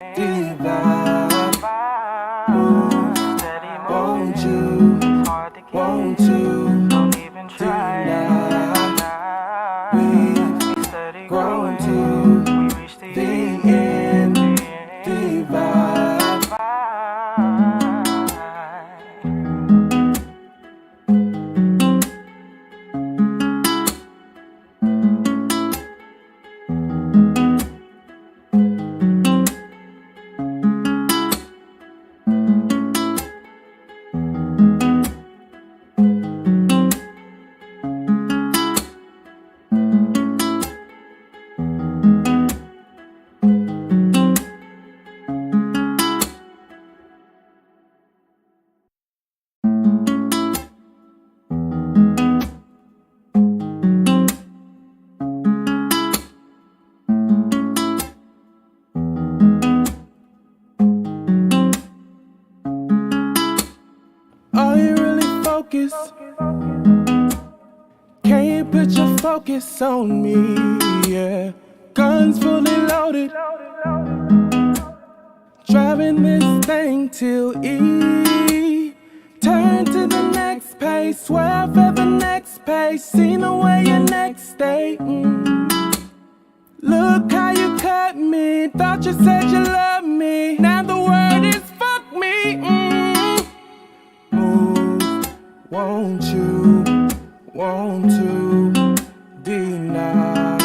Divide, move, won't you, won't you, tonight, we've grown to the end, divide. Are you really focused? Can you put your focus on me? Yeah, guns fully loaded, driving this thing till E. Turn to the next page, swear for the next page. Seen the way your next stay. Look how you cut me. Thought you said you loved me. Now the word is fuck me. Move, won't you, won't you, deny.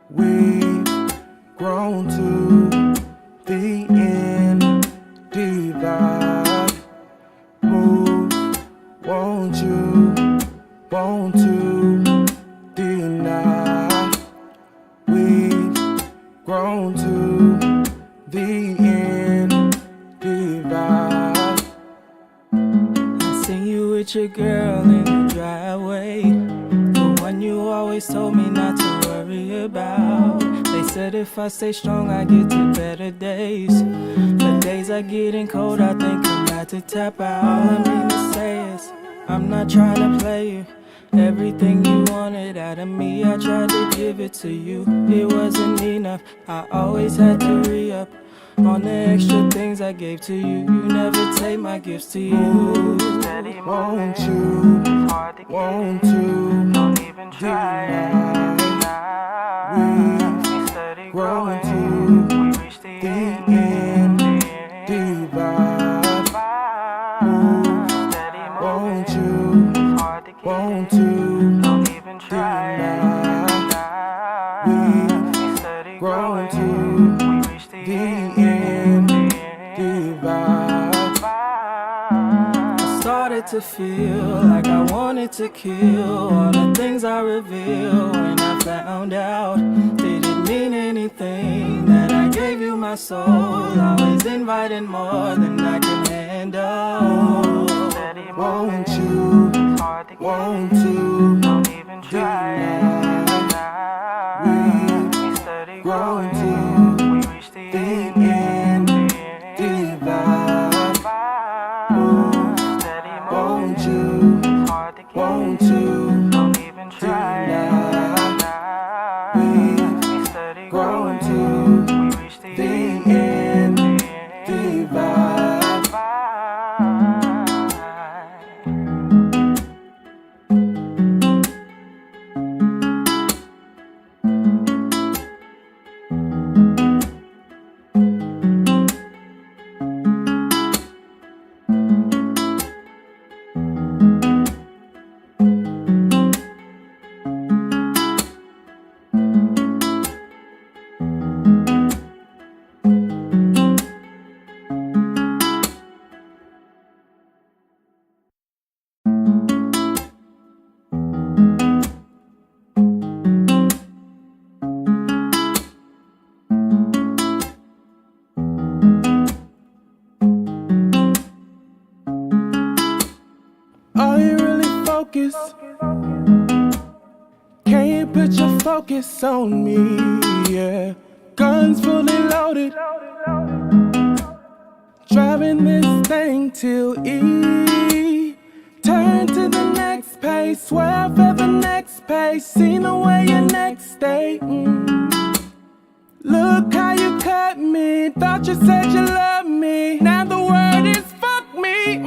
We've grown to the end, divide. Move, won't you, won't you, deny. We've grown to the end, divide. I seen you with your girl in the driveway, the one you always told me not to worry about. They said if I stay strong I get to better days. The days are getting cold, I think I'm about to tap out. All I mean to say is, I'm not trying to play you. Everything you wanted out of me, I tried to give it to you. It wasn't enough, I always had to re-up on the extra things I gave to you. You never take my gifts to you. Won't you, won't you, deny. We've grown to the end, divide. Won't you, won't you, deny. We've grown to the end, divide. I started to feel like I wanted to kill all the things I revealed when I found out. Didn't mean anything that I gave you my soul. Always inviting more than I can handle. Won't you, won't you, deny. We've grown to the end, divide. Won't you, won't you, deny. We've grown to the end, divide. Are you really focused? Can you put your focus on me? Yeah, guns fully loaded, driving this thing till E. Turn to the next page, swear for the next page. Seen the way your next stay. Look how you cut me. Thought you said you loved me. Now the word is fuck me.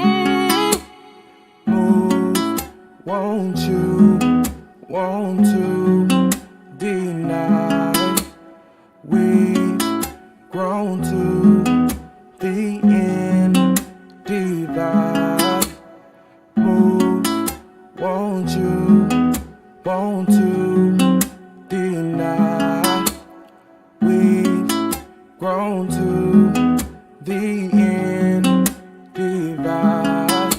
Move, won't you? Want to deny? We've grown to the end divide. Move, won't you? Want to deny? We've grown to the end divide.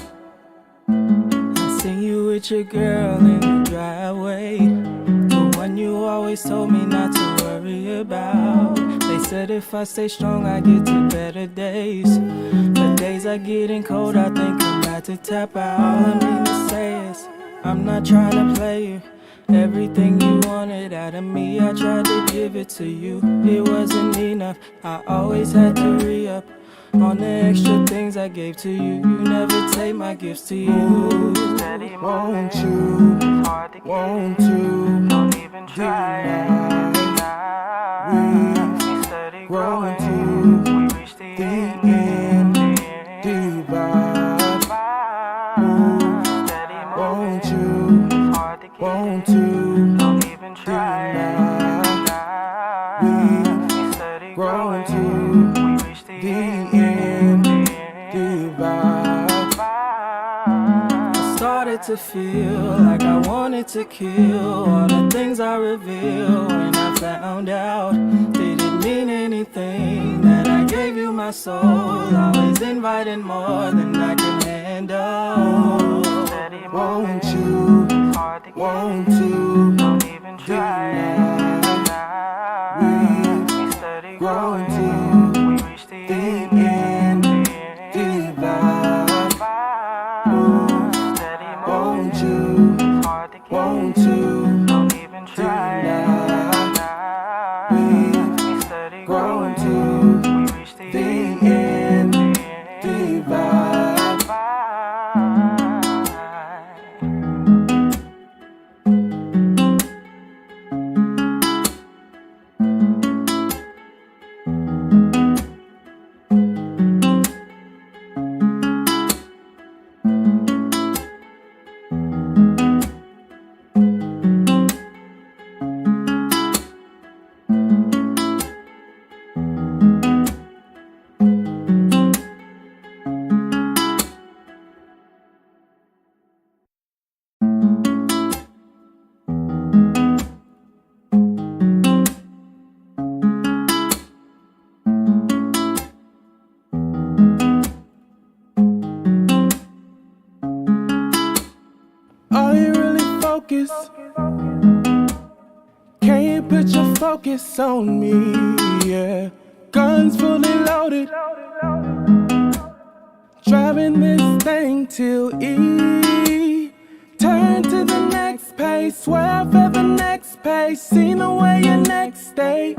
I seen you with your girl in the driveway, the one you always told me not to worry about. They said if I stay strong I get to better days. The days are getting cold, I think I'm about to tap out. All I mean to say is, I'm not trying to play you. Everything you wanted out of me, I tried to give it to you. It wasn't enough, I always had to re-up on the extra things I gave to you. You never take my gifts to you. Won't you? Want to? Don't even try it. We've grown to the end divide. Won't you? Want to? Don't even try it. We've grown to the end divide. I started to feel like I wanted to kill all the things I revealed when I found out. Didn't mean anything that I gave you my soul. Always inviting more than I can handle. Won't you? Want to? Don't even try it. We've grown to the end divide. Won't you? Want to? Don't even try it. We've grown to the end divide. Are you really focused? Can you put your focus on me? Yeah, guns fully loaded. Driving this thing till E. Turn to the next page, swear for the next page. Seen the way your next stay.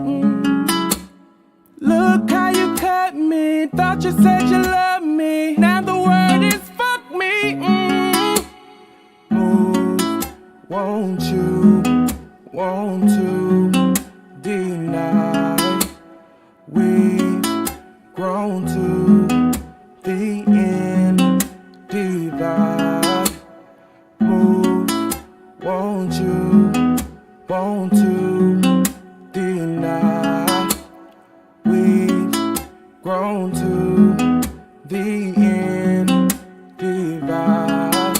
Look how you cut me. Thought you said you loved me. Now the word is fuck me. Move, won't you? Want to deny? We've grown to the end divide. Move, won't you? Want to deny? We've grown to the end divide.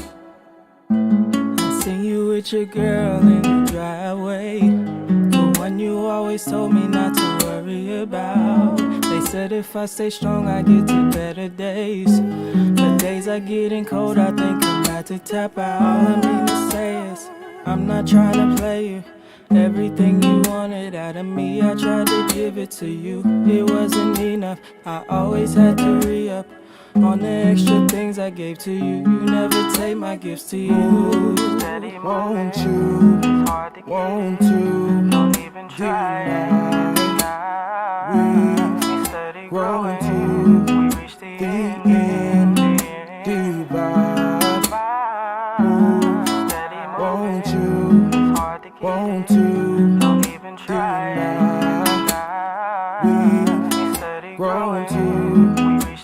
I seen you with your girl in the driveway, the one you always told me not to worry about. They said if I stay strong I get to better days. The days are getting cold, I think I'm about to tap out. All I mean to say is, I'm not trying to play you. Everything you wanted out of me, I tried to give it to you. It wasn't enough, I always had to re-up on the extra things I gave to you. You never take my gifts to you. Won't you? Want to? Don't even try it. We've grown to the end divide. Won't you? Want to? Don't even try it. until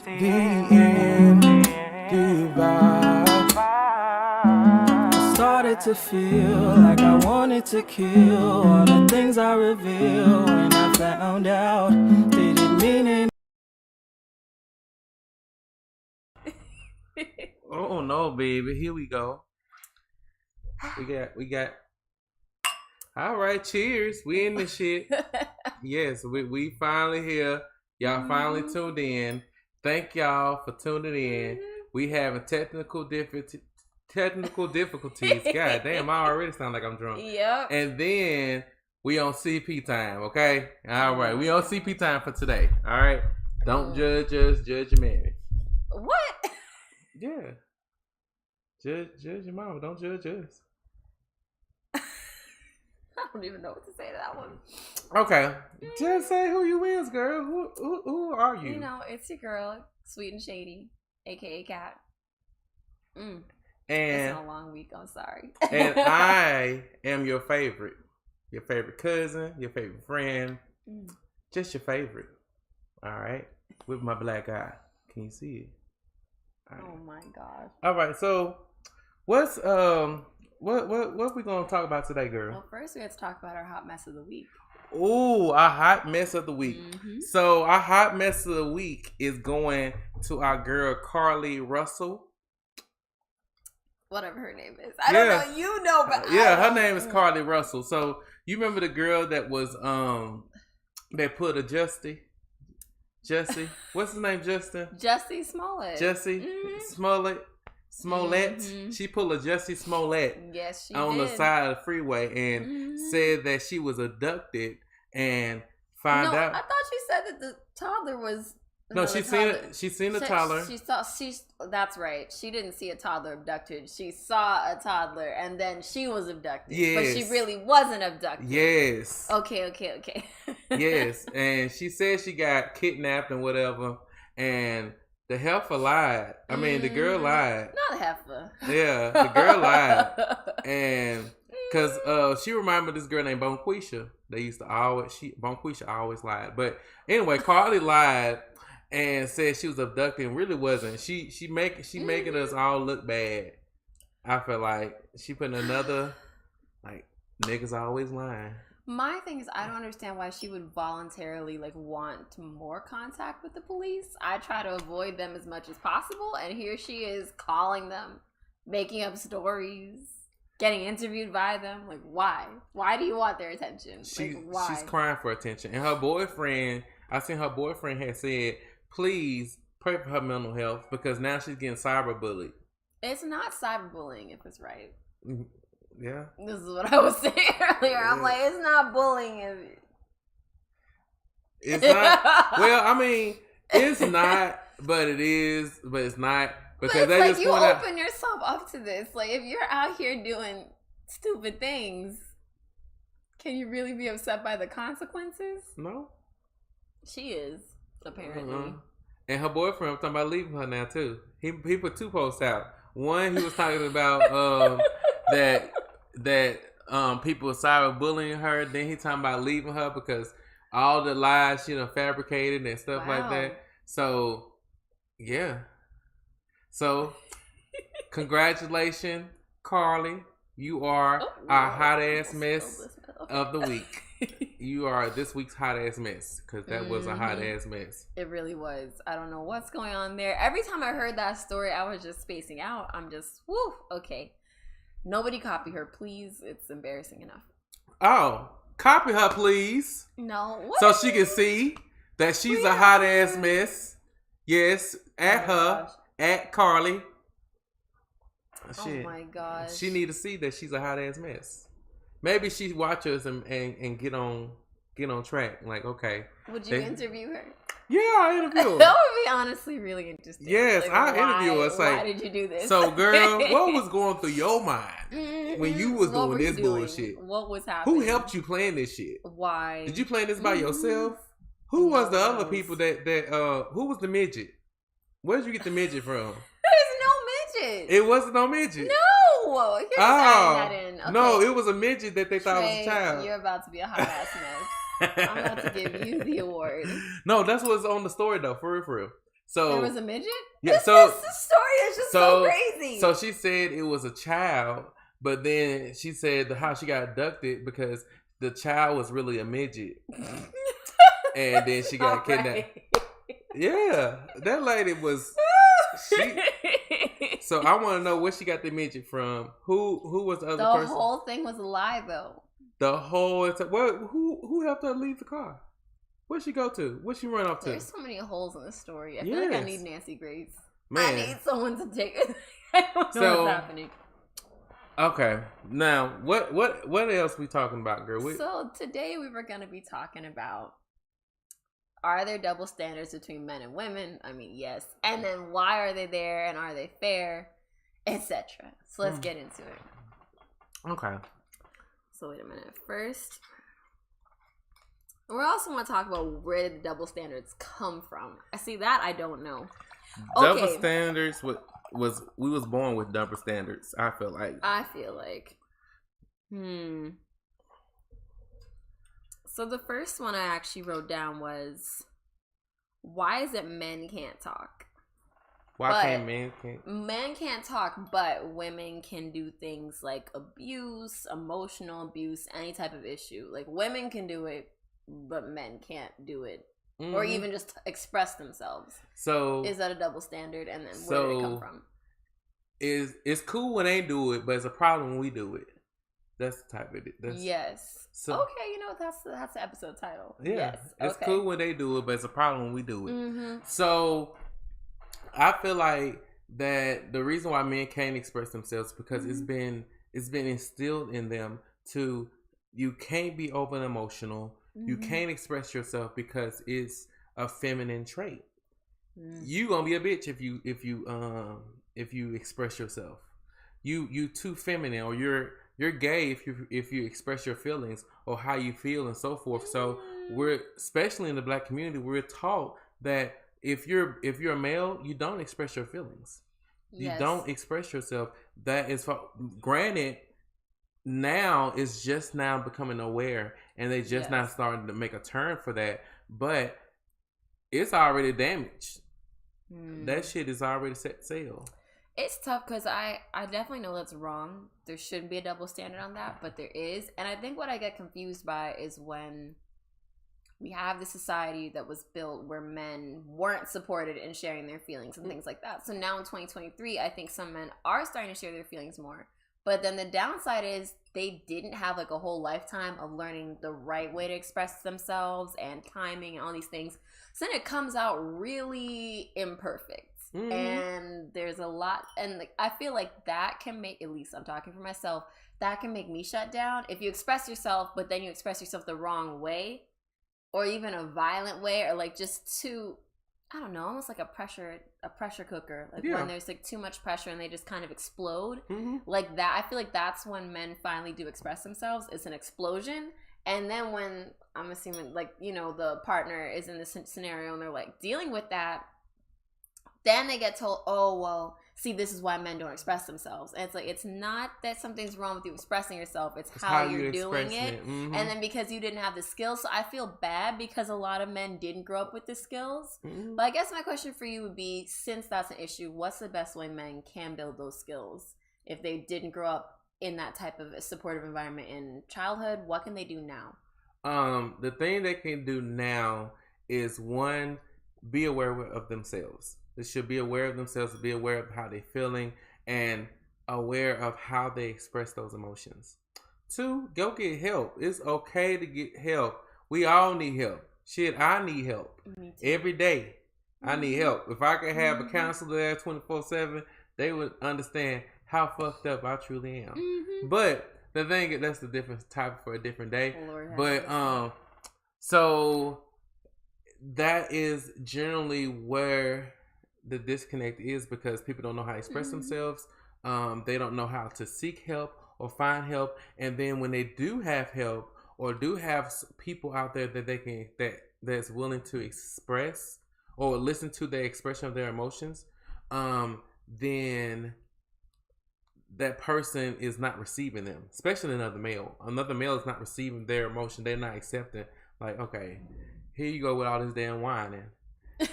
the end divide. I started to feel like I wanted to kill all the things I reveal when I found out. Did it mean it? Oh no, baby. Here we go. We got. All right, cheers. We in the shit. Yes, we finally here. Y'all finally tuned in. Thank y'all for tuning in. We having technical difficulties. God damn, I already sound like I'm drunk. Yep. And then we on CP time, okay? All right, we on CP time for today. All right, don't judge us, judge your mammy. What? Yeah, judge your mama. Don't judge us. I don't even know what to say to that one. Okay, just say who you is, girl. Who are you? You know, it's your girl, Sweet and Shady, aka Cat. It's And been a long week. I'm sorry. and I am your favorite cousin, your favorite friend, just your favorite. All right, with my black eye. Can you see it? All right. Oh my gosh. All right, so what's what we gonna talk about today, girl? Well, first we have to talk about our hot mess of the week. Ooh, our hot mess of the week. Mm-hmm. So our hot mess of the week is going to our girl Carly Russell. Whatever her name is. I don't know. You know, but her name is Carly Russell. So you remember the girl that was that put a Jesse? What's his name? Justin? Jussie Smollett. Jesse Smollett. Mm-hmm. She pulled a Jussie Smollett Yes, she on did. the side of the freeway and said that she was abducted and found out. I thought she said that the toddler was. No, she seen the toddler. That's right. She didn't see a toddler abducted. She saw a toddler and then she was abducted. Yes. But she really wasn't abducted. Yes. Okay. Yes. And she said she got kidnapped and whatever. And the heifer lied. I mean, the girl lied. Not a heifer. Yeah, the girl lied. And because she reminded this girl named Bonquisha. They used to Bonquisha always lied. But anyway, Carly lied and said she was abducted and really wasn't. She making us all look bad. I feel like she putting another, like, niggas always lying. My thing is, I don't understand why she would voluntarily want more contact with the police. I try to avoid them as much as possible, and here she is calling them, making up stories, getting interviewed by them. Like, why? Why do you want their attention? Why? She's crying for attention, and her boyfriend. I seen her boyfriend had said, "Please pray for her mental health because now she's getting cyberbullied." It's not cyberbullying if it's right. Yeah. This is what I was saying earlier. I'm like, it's not bullying if it's not. Well, I mean, it's not, but it is, but it's not because they just you point out. open yourself up to this. Like, if you're out here doing stupid things, can you really be upset by the consequences? No. She is, apparently. Uh-huh. And her boyfriend, I'm talking about leaving her now too. He put 2 posts out. One, he was talking about that people are cyberbullying her. Then he talking about leaving her because all the lies she done fabricated and stuff like that. So, yeah. So, congratulations, Carly. You are our hot ass mess of the week. You are this week's hot ass mess because that was a hot ass mess. It really was. I don't know what's going on there. Every time I heard that story, I was just spacing out. I'm just, whoo, okay. Nobody copy her, please. It's embarrassing enough. Oh, copy her, please. No. What? So she can see that she's a hot ass mess. Yes, at her, at Carly. Shit. Oh my gosh. She need to see that she's a hot ass mess. Maybe she watch us and get on track. Like, okay. Would you interview her? Yeah, I interview her. That would be honestly really interesting. Yes, I interview her. Like, why did you do this? So, girl, what was going through your mind when you was doing this bullshit? What was happening? Who helped you plan this shit? Why? Did you plan this by yourself? Who was the other people that who was the midget? Where did you get the midget from? There's no midget. It wasn't no midget. No. You're adding that in. Okay. No, it was a midget that they thought was a child. You're about to be a hot ass mess. I'm about to give you the award. No, that's what's on the story though, for real, for real. So There was a midget? yeah, This so story is just so crazy. So she said it was a child, but then she said how she got abducted because the child was really a midget. And then she got kidnapped. Yeah, that lady was. So I want to know where she got the midget from. Who was the other person? The whole thing was a lie, though. The whole who helped her leave the car? Where'd she go to? Where'd she run off to? There's so many holes in the story. I feel like I need Nancy Grace. Man. I need someone to take it. I don't know what's happening. Okay, now what else we talking about, girl? So today we were gonna be talking about, are there double standards between men and women? I mean, yes. And then why are they there and are they fair, etc. So let's get into it. Okay. So wait a minute. First, we also want to talk about where did the double standards come from. I see that I don't know. Double standards was we was born with double standards. I feel like. So the first one I actually wrote down was, why is it men can't talk? Men can't talk, but women can do things like abuse, emotional abuse, any type of issue. Like women can do it, but men can't do it. Mm-hmm. Or even just express themselves. So is that a double standard? And then where did it come from? It's cool when they do it, but it's a problem when we do it. That's the type of it. Yes. So, okay, that's the episode title. Yeah. Yes. It's cool when they do it, but it's a problem when we do it. Mm-hmm. So I feel like that the reason why men can't express themselves is because it's been instilled in them to, you can't be open emotional. Mm-hmm. You can't express yourself because it's a feminine trait. Mm-hmm. You gonna be a bitch if you express yourself. You too feminine, or you're gay if you express your feelings or how you feel and so forth. So we're, especially in the Black community, we're taught that if you're a male, you don't express your feelings. Yes. You don't express yourself. That is granted. Now it's just now becoming aware, and they just now starting to make a turn for that. But it's already damaged. That shit is already set sail. It's tough because I definitely know that's wrong. There shouldn't be a double standard on that, but there is. And I think what I get confused by is when we have this society that was built where men weren't supported in sharing their feelings and things like that. So now in 2023, I think some men are starting to share their feelings more. But then the downside is they didn't have like a whole lifetime of learning the right way to express themselves and timing and all these things. So then it comes out really imperfect. Mm-hmm. And there's a lot, and like, I feel like that can make, at least I'm talking for myself, that can make me shut down. If you express yourself, but then you express yourself the wrong way, or even a violent way, or like just too, I don't know, almost like a pressure cooker. Like when there's like too much pressure and they just kind of explode. Mm-hmm. Like that, I feel like that's when men finally do express themselves. It's an explosion. And then when, I'm assuming, like, the partner is in this scenario and they're like dealing with that, then they get told, oh, well, see, this is why men don't express themselves. And it's like, it's not that something's wrong with you expressing yourself. It's how you're doing it. Mm-hmm. And then because you didn't have the skills. So I feel bad because a lot of men didn't grow up with the skills. Mm-hmm. But I guess my question for you would be, since that's an issue, what's the best way men can build those skills? If they didn't grow up in that type of a supportive environment in childhood, what can they do now? The thing they can do now is, one, be aware of themselves. They should be aware of themselves, be aware of how they're feeling, and aware of how they express those emotions. 2, go get help. It's okay to get help. We all need help. Shit, I need help. Every day. I need help. If I could have a counselor there 24/7, they would understand how fucked up I truly am. Mm-hmm. But the thing is, that's the different type for a different day. But so that is generally where the disconnect is, because people don't know how to express themselves. They don't know how to seek help or find help. And then when they do have help, or do have people out there that they can, that's willing to express or listen to the expression of their emotions, then that person is not receiving them, especially another male. Another male is not receiving their emotion. They're not accepting Like, okay, here you go with all this damn whining.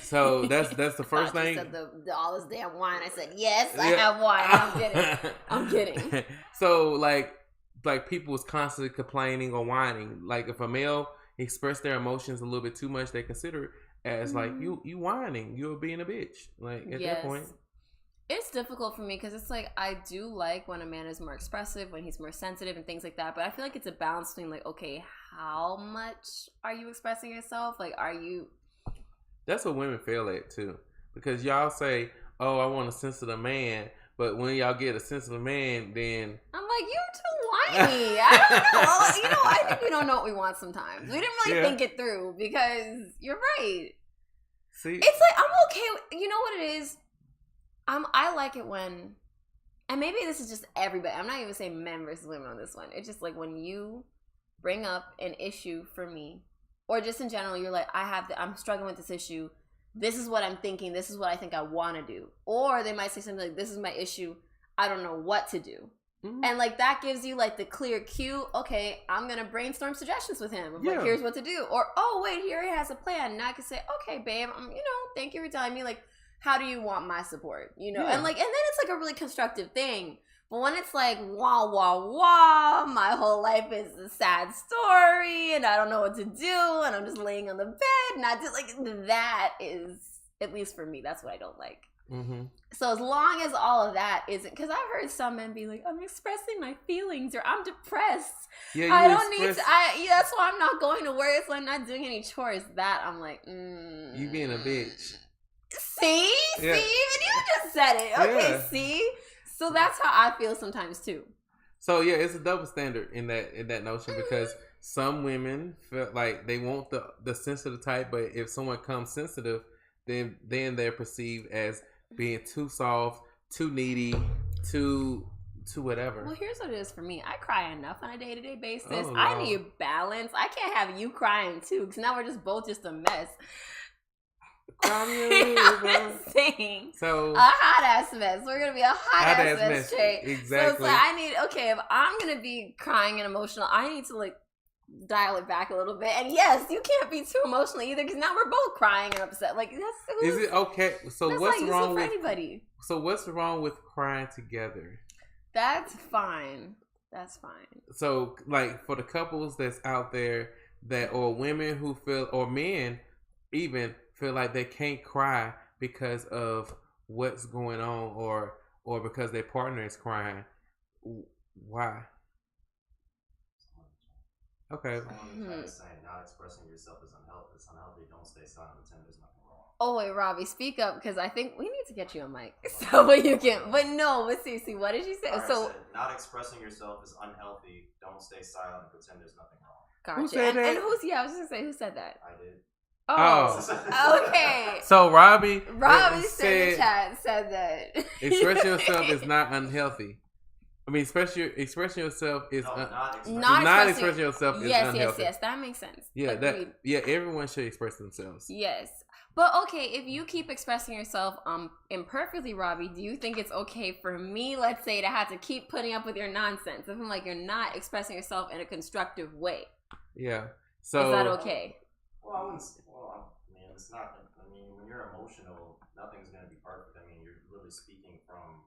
So that's the first thought you thing. said all this damn wine. I said yes, I have wine. I'm kidding. So like people was constantly complaining or whining. Like if a male express their emotions a little bit too much, they consider it as like you whining, you're being a bitch. Like at that point, it's difficult for me because it's like I do like when a man is more expressive, when he's more sensitive and things like that. But I feel like it's a balance between like, okay, how much are you expressing yourself? Like, are you? That's what women fail at too, because y'all say, "Oh, I want a sensitive man," but when y'all get a sensitive man, then I'm like, you too whiny. I don't know. You know, I think we don't know what we want sometimes. We didn't really think it through because you're right. See, it's like I'm okay. You know what it is? I like it when, and maybe this is just everybody. I'm not even saying men versus women on this one. It's just like when you bring up an issue for me. Or just in general, you're like, I'm struggling with this issue. This is what I'm thinking. This is what I think I want to do. Or they might say something like, this is my issue. I don't know what to do. Mm-hmm. And like that gives you like the clear cue. Okay, I'm going to brainstorm suggestions with him. Like, here's what to do. Or, oh, wait, here he has a plan. And I can say, okay, babe, thank you for telling me. Like, how do you want my support? And then it's like a really constructive thing. But when it's like, wah, wah, wah, my whole life is a sad story, and I don't know what to do, and I'm just laying on the bed, and that is, at least for me, that's what I don't like. Mm-hmm. So as long as all of that isn't, because I've heard some men be like, I'm expressing my feelings, or I'm depressed. Yeah, I don't need to, that's why I'm not going to work, so I'm not doing any chores. That, I'm like, You being a bitch. See? Yeah. See? Even you just said it. Okay, see? So that's how I feel sometimes too. So yeah, it's a double standard in that notion because some women feel like they want the sensitive type, but if someone comes sensitive, then they're perceived as being too soft, too needy, too whatever. Well, here's what it is for me. I cry enough on a day-to-day basis. Oh, no. I need balance. I can't have you crying too, because now we're just both just a mess. I'm saying so a hot ass mess. We're gonna be a hot ass mess straight. Exactly. So it's like if I'm gonna be crying and emotional, I need to like dial it back a little bit. And yes, you can't be too emotional either because now we're both crying and upset. Like is it okay? So what's wrong with anybody? So what's wrong with crying together? That's fine. That's fine. So like for the couples that's out there or women who feel or men even feel like they can't cry because of what's going on or because their partner is crying. Why? Okay. Saying not expressing yourself is unhealthy. It's unhealthy. Don't stay silent. Pretend there's nothing wrong. Oh wait, Robbie, speak up because I think we need to get you a mic so you can. But no, but seriously, what did you say? Right, so not expressing yourself is unhealthy. Don't stay silent. And pretend there's nothing wrong. Gotcha. Who said that? And who's? Yeah, I was just gonna say who said that. I did. Oh, okay. So Robbie said in the chat said that expressing yourself is not unhealthy. I mean, expressing yourself is not expressing yourself is unhealthy. Yes, that makes sense. Yeah, everyone should express themselves. Yes, but okay, if you keep expressing yourself imperfectly, Robbie, do you think it's okay for me, let's say, to have to keep putting up with your nonsense? If I'm like you're not expressing yourself in a constructive way. Yeah. So is that okay? Well, it's not. I mean, when you're emotional, nothing's going to be perfect. I mean, you're really speaking from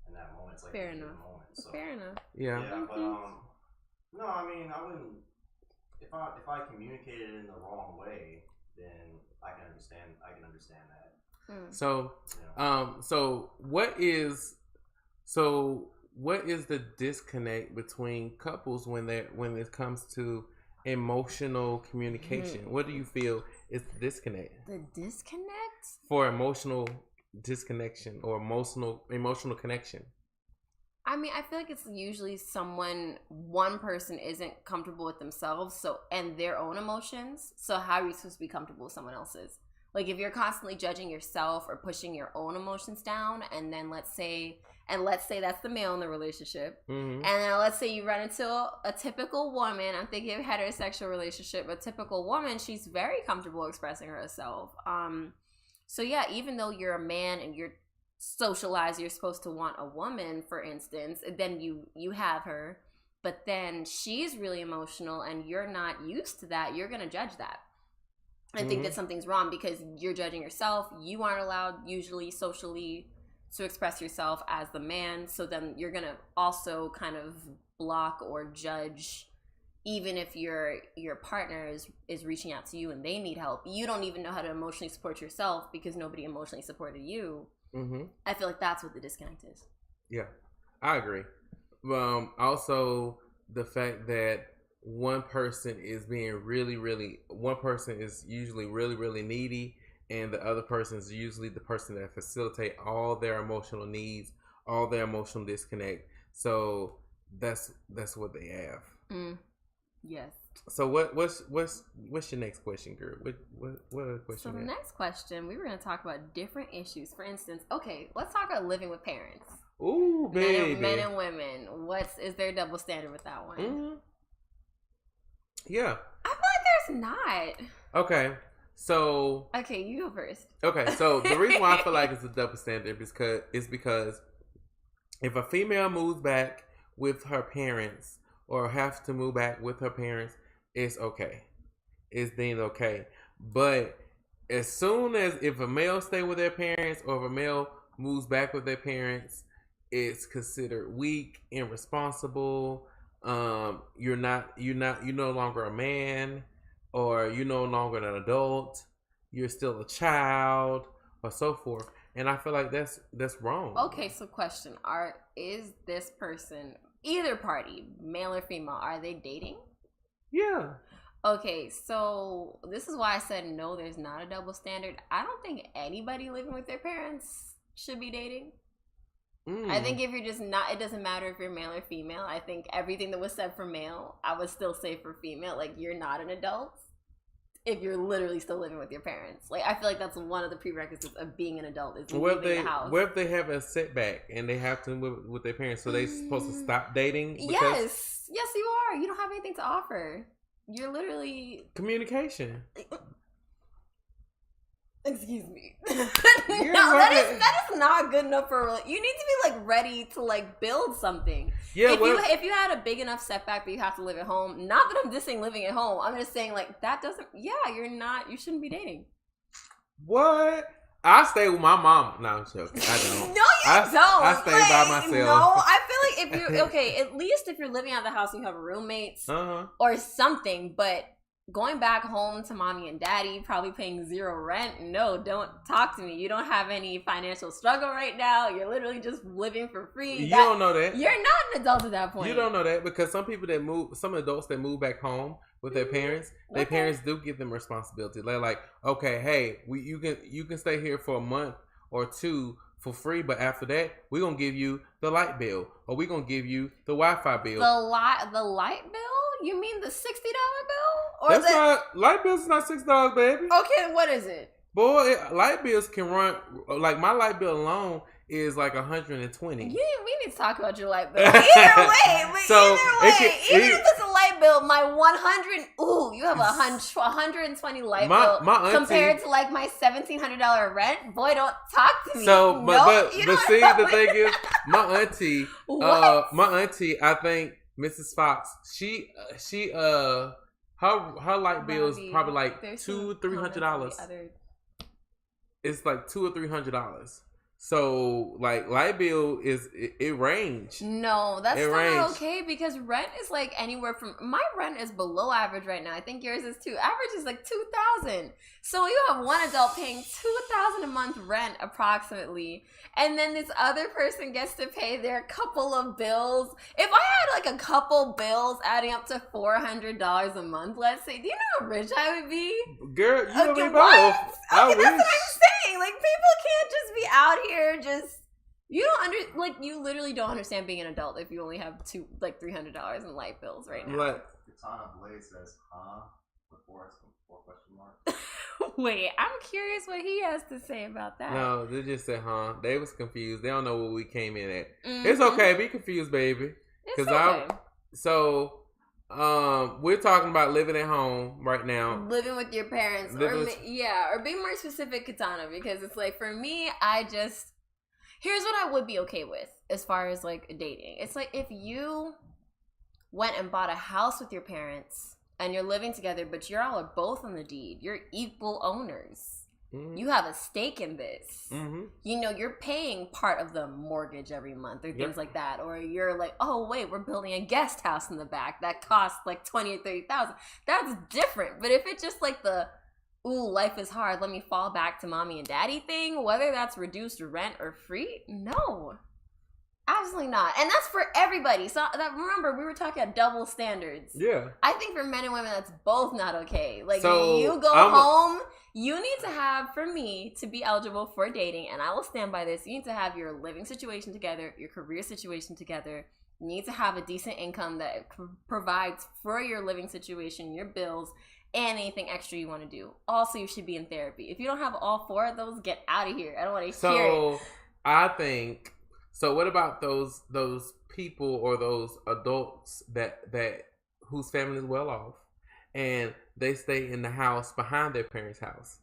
in that moment. It's like fair enough. Moment. So, fair enough. Yeah. Yeah, but no, I mean, I wouldn't. If I communicated in the wrong way, then I can understand. I can understand that. So, so what is the disconnect between couples when it comes to emotional communication? What do you feel is the disconnect? The disconnect? For emotional disconnection or emotional connection. I mean, I feel like it's usually one person isn't comfortable with themselves and their own emotions. So how are you supposed to be comfortable with someone else's? Like if you're constantly judging yourself or pushing your own emotions down, and then let's say that's the male in the relationship, and then let's say you run into a typical woman. I'm thinking of heterosexual relationship. A typical woman, she's very comfortable expressing herself. So yeah, even though you're a man and you're socialized, you're supposed to want a woman, for instance, then you have her, but then she's really emotional and you're not used to that, you're going to judge that. I think that something's wrong because you're judging yourself. You aren't allowed usually socially to express yourself as the man. So then you're going to also kind of block or judge, even if your partner is reaching out to you and they need help. You don't even know how to emotionally support yourself because nobody emotionally supported you. I feel like that's what the disconnect is. Yeah, I agree. Also, the fact that one person is usually really needy, and the other person is usually the person that facilitate all their emotional needs, all their emotional disconnect. So that's what they have. Yes. So what's your next question, girl? What other question? So the next question, we were going to talk about different issues. For instance, okay, let's talk about living with parents. Ooh, baby. Men and women. Is there a double standard with that one? Yeah. I feel like there's not. Okay. So. Okay, you go first. Okay, so the reason why I feel like it's a double standard is because if a female moves back with her parents or has to move back with her parents, it's okay. It's deemed okay. But as soon as if a male stay with their parents or if a male moves back with their parents, it's considered weak, irresponsible. You're no longer a man, or you're no longer an adult. You're still a child, or so forth. And I feel like that's wrong. Okay, so question: is this person, either party, male or female, are they dating? Yeah. Okay, so this is why I said no. There's not a double standard. I don't think anybody living with their parents should be dating. I think if you're just not, it doesn't matter if you're male or female. I think everything that was said for male, I would still say for female. Like, you're not an adult if you're literally still living with your parents. Like, I feel like that's one of the prerequisites of being an adult is leaving the house. What if they have a setback and they have to live with their parents? So they supposed to stop dating? Yes, you are. You don't have anything to offer. You're literally communication. Excuse me. That is not good enough for a you need to be like ready to like build something. Yeah, if you had a big enough setback that you have to live at home, not that I'm dissing living at home, I'm just saying like that doesn't you shouldn't be dating. What? I stay with my mom. No, I'm joking. I don't. No, you don't. I stay by myself. No, I feel like if you're okay, at least if you're living out of the house and you have roommates or something, but going back home to mommy and daddy, probably paying zero rent. No, don't talk to me. You don't have any financial struggle right now. You're literally just living for free. You don't know that. You're not an adult at that point. You don't know that because some adults that move back home with their parents, their parents do give them responsibility. They're like, okay, hey, you can stay here for a month or two for free, but after that, we're gonna give you the light bill or we're gonna give you the Wi-Fi bill. The light bill? You mean the $60 bill? Or that's not light bills. Is not $6, baby. Okay, what is it? Boy, light bills can run like my light bill alone is like $120. We need to talk about your light bill. Either way, even if it's a light bill, my 100. Ooh, you have a 120 light bill my auntie, compared to like my $1,700 rent. Boy, don't talk to me. So, but see, the thing is, my auntie, I think Mrs. Fox, she her light bill is probably like $200-$300. It's like $200 or $300. So, like, light bill it range. No, that's not okay because rent is like anywhere from my rent is below average right now. I think yours is too. Average is like $2,000. So you have one adult paying $2,000 a month rent approximately, and then this other person gets to pay their couple of bills. If I had like a couple bills adding up to $400 a month, let's say, do you know how rich I would be? Girl, you know me both. Okay, that's what I'm saying. Like, people can't just be out here just. You you literally don't understand being an adult if you only have $300 in light bills right now. Like, Katana Blaze says, huh? Before question mark. Wait, I'm curious what he has to say about that. No, they just said, huh? They was confused. They don't know what we came in at. Mm-hmm. It's okay. Be confused, baby. It's okay. We're talking about living at home right now. Living with your parents. Or be more specific, Katana, because it's like, for me, here's what I would be okay with as far as like dating. It's like if you went and bought a house with your parents and you're living together, but y'all are both on the deed. You're equal owners. Mm-hmm. You have a stake in this. Mm-hmm. You know, you're paying part of the mortgage every month or things like that. Or you're like, oh, wait, we're building a guest house in the back that costs like $20,000 or $30,000. That's different. But if it's just like the, ooh, life is hard, let me fall back to mommy and daddy thing, whether that's reduced rent or free, no. Absolutely not. And that's for everybody. So that, remember, we were talking about double standards. Yeah. I think for men and women, that's both not okay. Like, So, you go home, you need to have, for me, to be eligible for dating, and I will stand by this, you need to have your living situation together, your career situation together. You need to have a decent income that provides for your living situation, your bills, and anything extra you want to do. Also, you should be in therapy. If you don't have all four of those, get out of here. I don't want to hear it. So, I think... So what about those people or those adults that whose family is well off and they stay in the house behind their parents' house?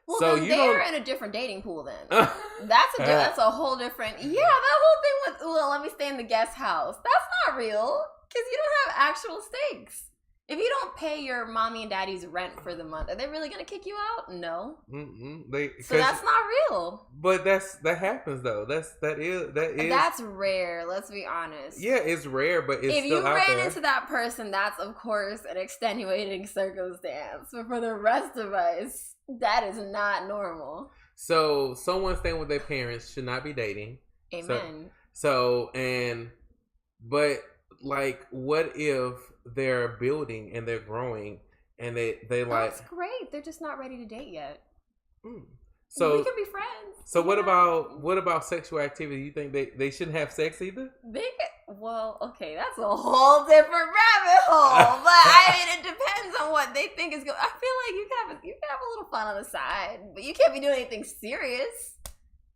Well, so then you they're in a different dating pool. Then that's a whole different. Yeah, that whole thing with let me stay in the guest house. That's not real because you don't have actual stakes. If you don't pay your mommy and daddy's rent for the month, are they really gonna kick you out? No. So that's not real. But that happens though. That is. That's rare. Let's be honest. Yeah, it's rare, but it's if still you out ran there. into that person, that's of course an extenuating circumstance. But for the rest of us, that is not normal. So someone staying with their parents should not be dating. Amen. But like, what if they're building and they're growing and they like... That's great. They're just not ready to date yet. So we can be friends. So what about sexual activity? You think they shouldn't have sex either? Well, okay, that's a whole different rabbit hole. But I mean, it depends on what they think is good. I feel like you can have a little fun on the side, but you can't be doing anything serious.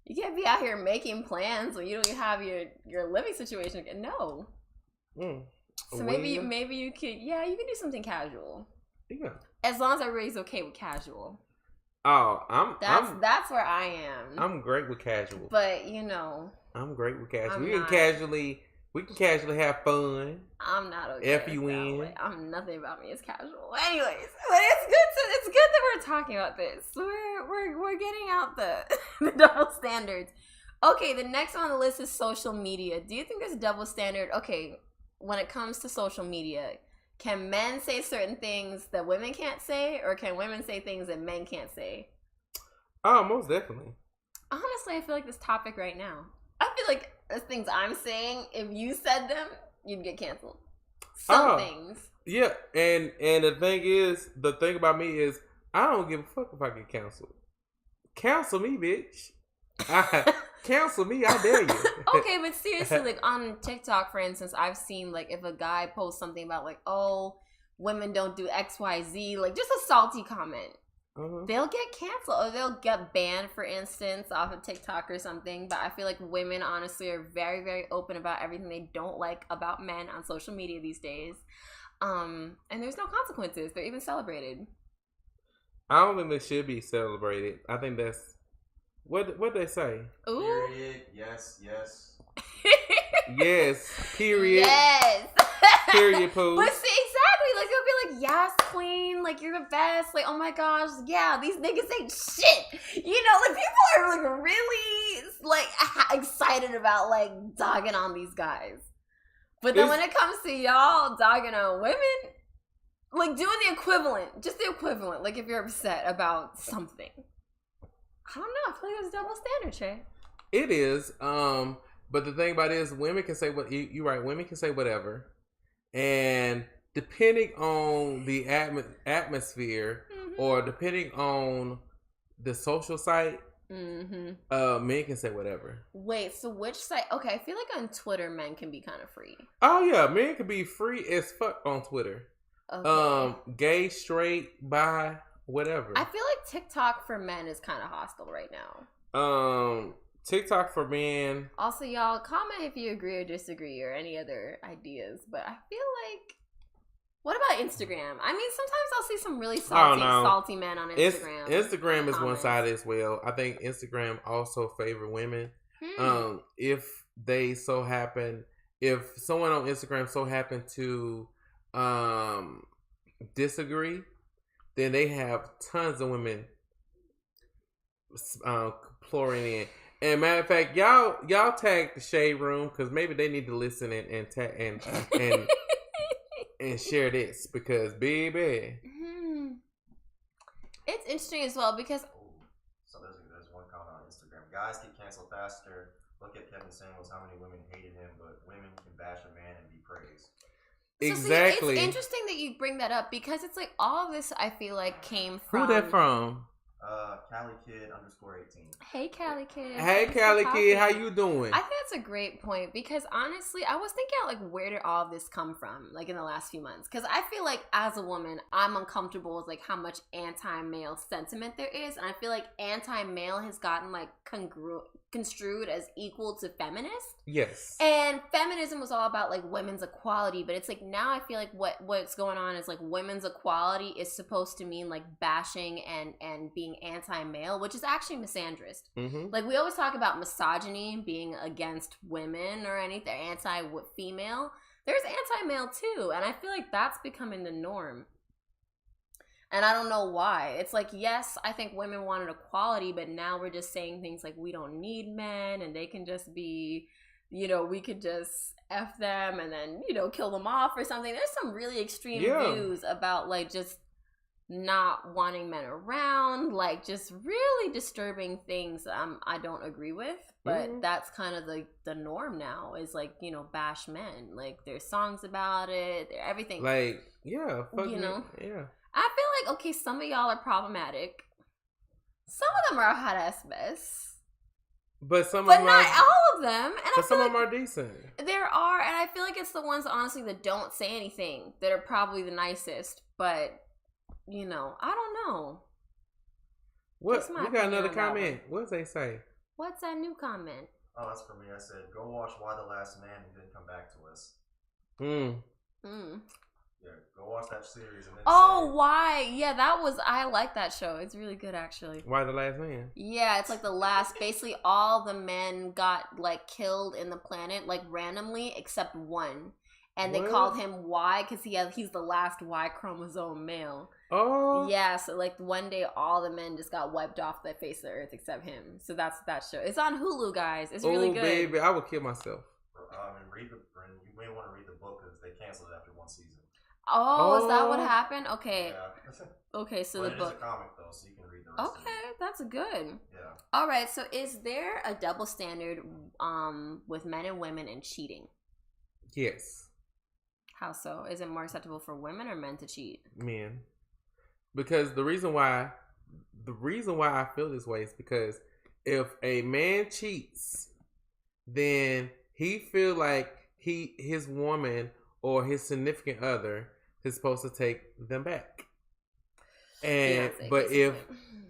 You can't be out here making plans when you don't have your living situation. No. So maybe you could, you can do something casual. Yeah. As long as everybody's okay with casual. Oh, that's where I am. I'm great with casual. But you know, I'm great with casual. We can casually have fun. I'm not okay. F-U-N. I'm nothing about me is casual. Anyways, but it's good that we're talking about this. We're getting out the double standards. Okay, the next on the list is social media. Do you think there's a double standard? Okay, when it comes to social media, can men say certain things that women can't say, or can women say things that men can't say? Oh, most definitely. Honestly, I feel like this topic right now, I feel like the things I'm saying, if you said them, you'd get canceled. Some things. Yeah, and the thing about me is, I don't give a fuck if I get canceled. Cancel me, bitch. Cancel me, I dare you. Okay, but seriously, like on TikTok, for instance, I've seen like if a guy posts something about like, oh, women don't do XYZ, like just a salty comment, they'll get canceled or they'll get banned, for instance, off of TikTok or something. But I feel like women honestly are very, very open about everything they don't like about men on social media these days. And there's no consequences. They're even celebrated. I don't think they should be celebrated. I think that's what they say. Ooh. Period. Yes. Yes. Period. Yes. Period. Pose. But see, exactly. Like they'll be like, "Yes, queen. Like you're the best. Like, oh my gosh, yeah, these niggas ain't shit." You know, like people are like really like excited about like dogging on these guys. But then when it comes to y'all dogging on women, like doing the equivalent, just the equivalent. Like if you're upset about something. I don't know. I feel like it's a double standard, Trey. It is. But the thing about it is, women can say what you're right. Women can say whatever, and depending on the atmosphere or depending on the social site, men can say whatever. Wait, so which site? Okay, I feel like on Twitter, men can be kind of free. Oh yeah, men can be free as fuck on Twitter. Okay. Gay, straight, bi. Whatever. I feel like TikTok for men is kind of hostile right now. TikTok for men. Also, y'all, comment if you agree or disagree or any other ideas. But I feel like, what about Instagram? I mean, sometimes I'll see some really salty men on Instagram. Instagram is one-sided as well. I think Instagram also favor women. If they so happen if someone on Instagram so happened to disagree, then they have tons of women pouring in. And matter of fact, y'all tag the Shade Room because maybe they need to listen and and share this because baby. It's interesting as well because So there's one comment on Instagram. Guys get canceled faster. Look at Kevin Samuels. How many women hated him, but women can bash a man and be praised. Exactly. See, it's interesting that you bring that up because it's like all of this I feel like came from. Who that from? Cali Kid _18. Hey Cali Kid. Hey Thanks for Cali Kid, how talking. you doing? I think that's a great point because honestly, I was thinking like where did all of this come from like in the last few months? Because I feel like as a woman, I'm uncomfortable with like how much anti-male sentiment there is, and I feel like anti-male has gotten like construed as equal to feminist. Yes. And feminism was all about like women's equality, but it's like now I feel like what's going on is like women's equality is supposed to mean like bashing and being anti-male, which is actually misandrist. Mm-hmm. Like we always talk about misogyny being against women or anything, anti-female. There's anti-male too, and I feel like that's becoming the norm. And I don't know why. It's like, yes, I think women wanted equality, but now we're just saying things like we don't need men and they can just be, you know, we could just F them and then, you know, kill them off or something. There's some really extreme views about like just not wanting men around, like just really disturbing things I don't agree with. But that's kind of the norm now is like, you know, bash men. Like there's songs about it, everything. Like, yeah, fuck you me. know? Yeah. I feel like, okay, some of y'all are problematic. Some of them are hot ass mess. But some But of them not are, all of them. And but I some feel of them like are decent. there are, and I feel like it's the ones, honestly, that don't say anything that are probably the nicest. But, you know, I don't know. What? That's my We got opinion another on that comment. What does they say? What's that new comment? Oh, that's for me. I said, go watch Why the Last Man and then come back to us. Yeah, go watch that series and then Oh, say, why? Yeah, I like that show. It's really good, actually. Why the Last Man? Yeah, it's like the last, basically all the men got like killed in the planet, like randomly, except one. And they What? called him Y because he's the last Y chromosome male. Oh. Yeah, so like one day all the men just got wiped off the face of the earth except him. So that's that show. It's on Hulu, guys. It's really good. Baby, I would kill myself. and you may want to read the book because they canceled it after one season. Oh, is that what happened? Okay. Yeah. Okay, so But the it is book. a comic though, so you can read the rest of Okay, it. that's good. Yeah. All right, so is there a double standard with men and women in cheating? Yes. How so? Is it more acceptable for women or men to cheat? Men. Because the reason why I feel this way is because if a man cheats, then he feel like his woman or his significant other is supposed to take them back. And Fiance, but if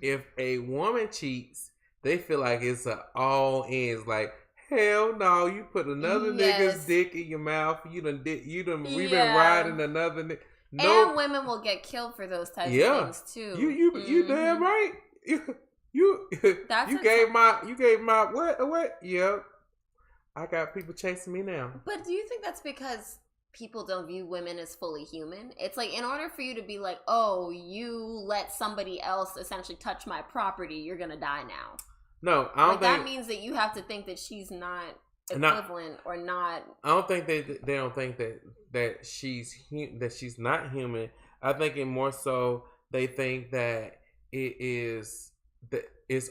basically. a woman cheats, they feel like it's a all ends. Like, hell no, you put another Yes. nigga's dick in your mouth. We've been Yeah. riding another nigga. And women will get killed for those types of things too. You damn right. You That's you a gave my what? Yep. I got people chasing me now. But do you think that's because people don't view women as fully human? It's like in order for you to be like, oh, you let somebody else essentially touch my property, you're gonna die now. No, I don't Like think that means that you have to think that she's not equivalent or not. I don't think they don't think that she's not human. I think it more so they think that it's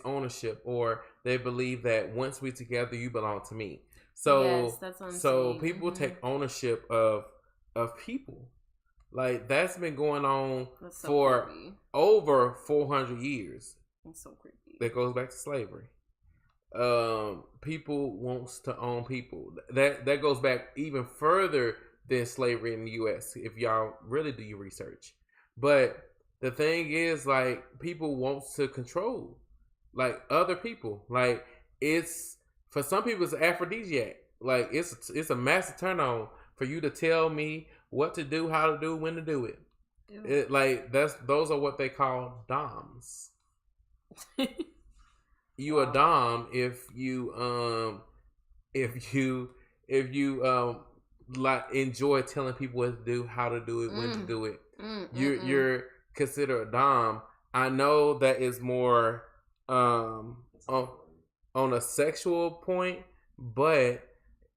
ownership, or they believe that once we're together, you belong to me. So Yes, that's what I'm so saying. people Mhm. take ownership of people. Like that's been going on That's so for creepy. over 400 years. That's so creepy. That goes back to slavery. People wants to own people. That goes back even further than slavery in the U.S. If y'all really do your research. But the thing is, like, people wants to control, like, other people. Like, it's for some people it's an aphrodisiac. Like, it's a massive turn on for you to tell me what to do, how to do, when to do it. Ew. Those are what they call doms. You a dom if you if you like enjoy telling people what to do, how to do it, when to do it, you're considered a dom. I know that is more on a sexual point, but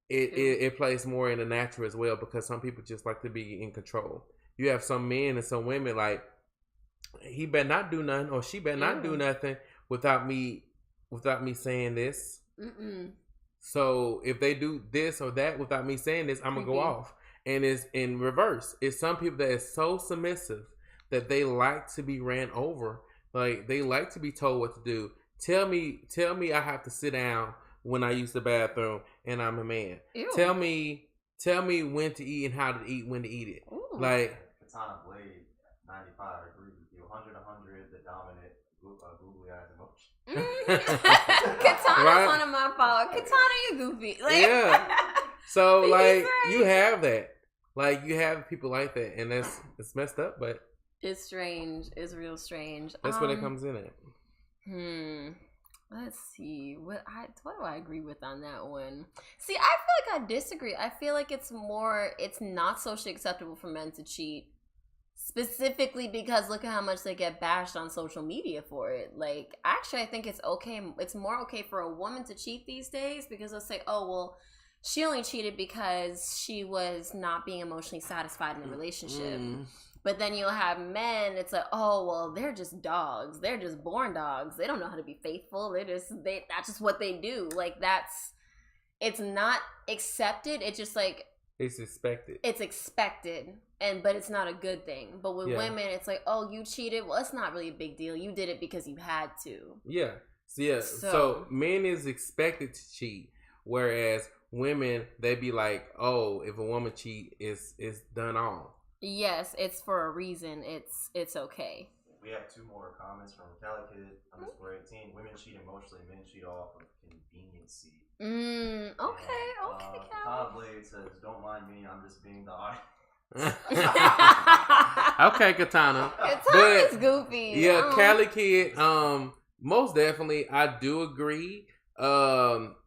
it plays more in the natural as well, because some people just like to be in control. You have some men and some women like, he better not do nothing, or she better not do nothing without me saying this. So if they do this or that without me saying this, I'm gonna go off. And it's in reverse. It's some people that is so submissive that they like to be ran over. Like, they like to be told what to do. Tell me I have to sit down when I use the bathroom and I'm a man. Ew. Tell me when to eat and how to eat, when to eat it. Ooh. Like, Katana Blade 95 agree with you. 100 the dominant googly eyes emotion. Katana's Right? one of my fault. Katana, you goofy. Like, Yeah. So He's like right. you have that. Like, you have people like that, and it's messed up, but it's strange. It's real strange. that's what it comes in at. Let's see. What do I agree with on that one? See, I feel like I disagree. I feel like it's not socially acceptable for men to cheat. Specifically because look at how much they get bashed on social media for it. Like, actually, I think it's okay. It's more okay for a woman to cheat these days, because they'll say, oh, well, she only cheated because she was not being emotionally satisfied in the relationship. But then you'll have men, it's like, oh, well, they're just dogs. They're just born dogs. They don't know how to be faithful. That's just what they do. Like, it's not accepted. It's just like, It's expected. it's expected, but it's not a good thing. But with women, it's like, oh, you cheated. Well, it's not really a big deal. You did it because you had to. Yeah. So men is expected to cheat, whereas women, they be like, oh, if a woman cheat, it's done on. Yes, it's for a reason. It's okay. We have two more comments from CaliKid_18. Women cheat emotionally, men cheat off of conveniency. Okay, Katana Cal. Blade says, don't mind me, I'm just being the audience. Okay, Katana. Katana's goofy. Yeah, Cali Kid. Most definitely, I do agree.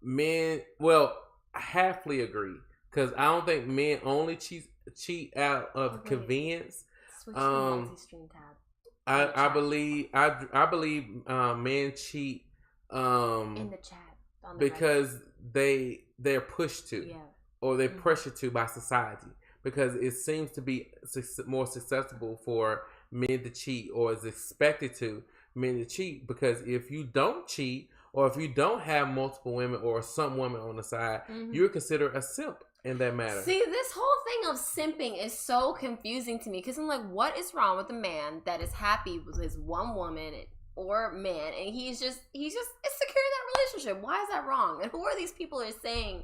Men, well, I halfly agree, because I don't think men only cheat out of convenience. Switch to multi-stream tab. I believe men cheat In the chat. On the because they're pushed to, right. Yeah. or they're pressured to by society, because it seems to be more successful for men to cheat, or is expected to men to cheat, because if you don't cheat, or if you don't have multiple women or some women on the side, you're considered a simp in that matter. See, this whole thing of simping is so confusing to me, because I'm like, what is wrong with a man that is happy with his one woman or man, and he's just is secure in that relationship? Why is that wrong? And who are these people that are saying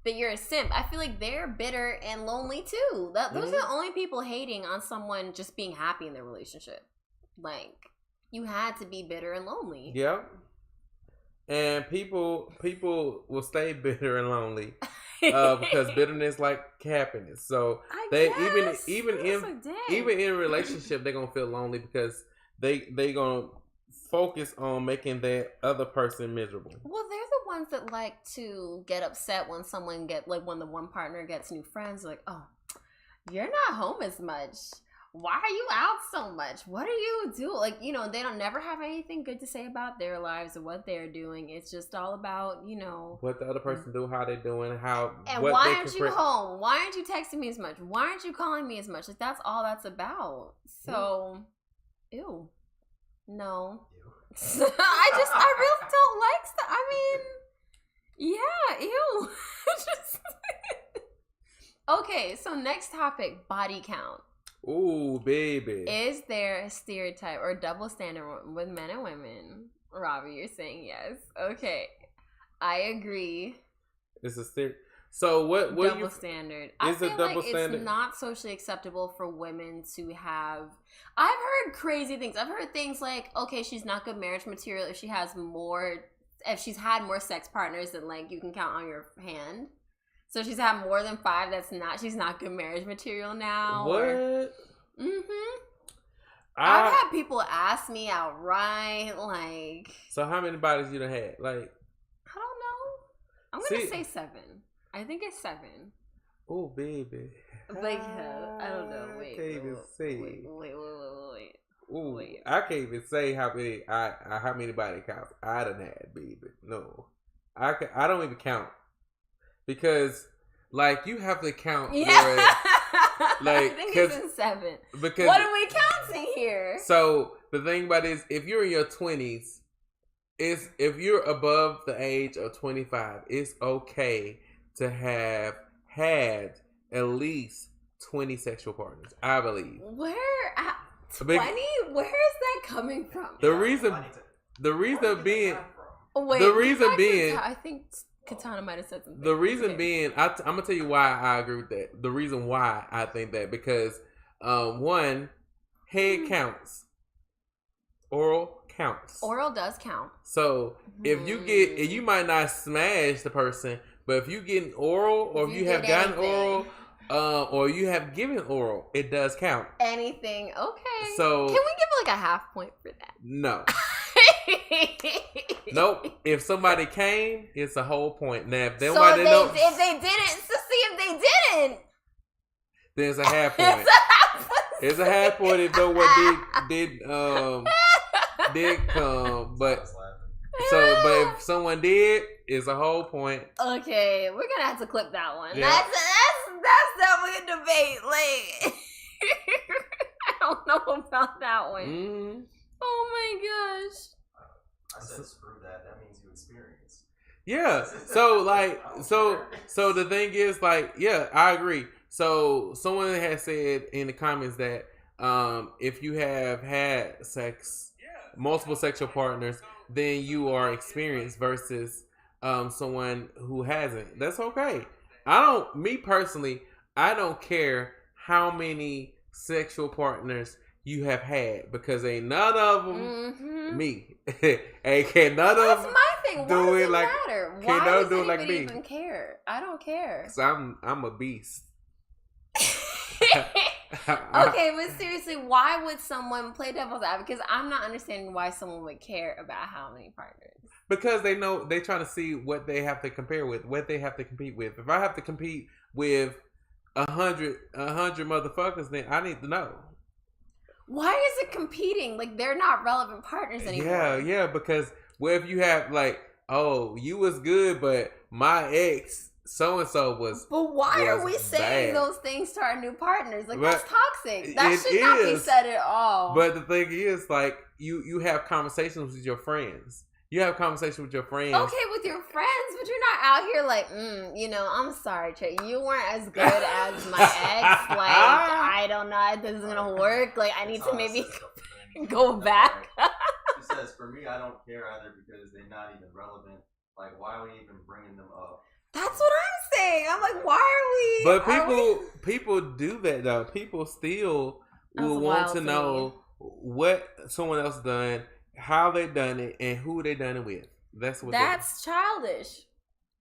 that you're a simp? I feel like they're bitter and lonely too. Those are the only people hating on someone just being happy in their relationship. Like, you had to be bitter and lonely. Yep. And people will stay bitter and lonely because bitterness like happiness. So even in a relationship, they're gonna feel lonely because they gonna focus on making that other person miserable. Well, they're the ones that like to get upset when when the one partner gets new friends. Like, oh, you're not home as much. Why are you out so much? What do you do? Like, they don't never have anything good to say about their lives or what they're doing. It's just all about, what the other person do, how they doing, and why aren't you home? Why aren't you texting me as much? Why aren't you calling me as much? Like, that's all that's about. So, ew. No. I really don't like stuff. I mean, yeah, ew. Okay, so next topic, body count. Ooh, baby. Is there a stereotype or double standard with men and women? Robbie, you're saying yes. Okay. I agree. It's a stereotype. So what double standard. I feel double like standard? It's not socially acceptable for women to have. I've heard crazy things. I've heard things like, okay, she's not good marriage material if she's had more sex partners than like you can count on your hand. So she's had more than 5. She's not good marriage material now. What? I've had people ask me outright, like. So how many bodies you done had? Like, I don't know. I'm gonna say 7. I think it's 7. Oh, baby. But yeah, I don't know. Wait. Can't even say. Wait. Ooh, Wait. I can't even say how many body counts I done had, baby. No, I don't even count because like you have to count. Yeah. Like, I think it's in 7. Because what are we counting here? So the thing about it is, if you're in your 20s, if you're above the age of 25, it's okay to have had at least 20 sexual partners. I believe. Where? 20? Where is that coming from? The reason being, Wait, the reason being, I think Katana might have said something. the reason being, I'm gonna tell you why I agree with that. The reason why I think that because, one, head counts, oral counts. Oral does count. So if you get, and you might not smash the person, but if you getting oral, or if you have gotten oral, or you have given oral, it does count. Anything, okay. So can we give like a half point for that? No. Nope. If somebody came, it's a whole point. Now, if they if they didn't, to see if they didn't, then it's a half point. It's a half point if no one did come, but if someone did, it's a whole point. Okay, we're gonna have to clip that one. Yeah. That's definitely a debate. Like, I don't know about that one. Mm-hmm. Oh my gosh. I said screw that. That means you experience. Yeah. So the thing is, like, yeah, I agree. So someone has said in the comments that if you have had multiple sexual partners, then you are experienced versus someone who hasn't. That's okay. Me personally, I don't care how many sexual partners you have had because ain't none of them me. Ain't none of That's them my thing. Why does it like, matter? can't Why none does do it like anybody me. even care? I don't care. Cause I'm a beast. Okay, but seriously, why would someone play devil's advocate? Because I'm not understanding why someone would care about how many partners. Because they know they're trying to see what they have to compare with, what they have to compete with. If I have to compete with 100 motherfuckers, then I need to know. Why is it competing? Like, they're not relevant partners anymore. Yeah, because what if you have like, oh, you was good, but my ex so and so was. But why are we bad. saying those things to our new partners? Like, But that's toxic. That it should not be is. said at all. But the thing is, like, you have conversations with your friends. You have conversations with your friends. Okay, with your friends, but you're not out here like, I'm sorry, Trey. You weren't as good as my ex. Like, I don't know, this isn't gonna work. Like, I need to maybe go back. She says, for me, I don't care either because they're not even relevant. Like, why are we even bringing them up? That's what I'm saying. I'm like, why are we? But people do that though. People still will want to know what someone else done, how they done it, and who they done it with. That's childish.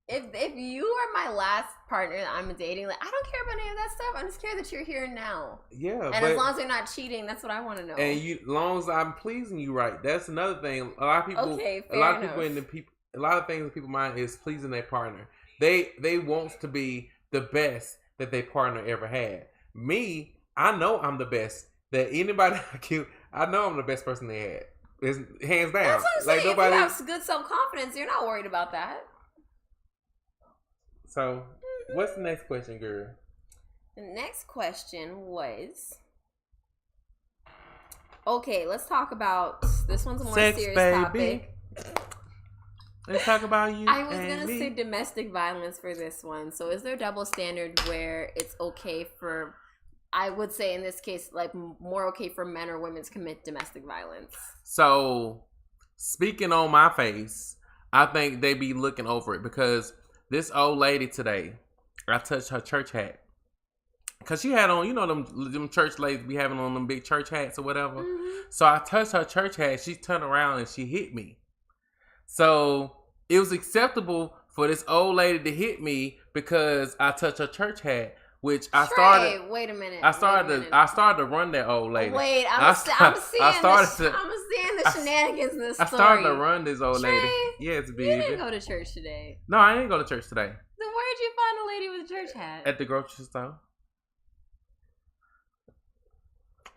If you are my last partner that I'm dating, like, I don't care about any of that stuff. I'm just care that you're here now. Yeah, and as long as you're not cheating, that's what I want to know. And as long as I'm pleasing you right, that's another thing. A lot of people, okay, a lot of things in people's mind is pleasing their partner. They want to be the best that their partner ever had. Me, I know I'm the best that anybody I know I'm the best person they had. It's hands down. That's what I'm saying. Like, nobody, if you have good self-confidence, you're not worried about that. So, what's the next question, girl? The next question was, okay, let's talk about, this one's a more serious topic. Let's talk about you. I was going to say domestic violence for this one. So is there a double standard where it's okay for, I would say in this case, like, more okay for men or women to commit domestic violence? So, speaking on my face, I think they be looking over it because this old lady today, I touched her church hat. Because she had on, them church ladies be having on them big church hats or whatever. Mm-hmm. So I touched her church hat. She turned around and she hit me. So it was acceptable for this old lady to hit me because I touched her church hat, which I started. Wait a minute. I started to run that old lady. Wait, I'm seeing the shenanigans in this story. I started to run this old lady. Yes, baby. You didn't go to church today. No, I didn't go to church today. Then where'd you find a lady with a church hat? At the grocery store.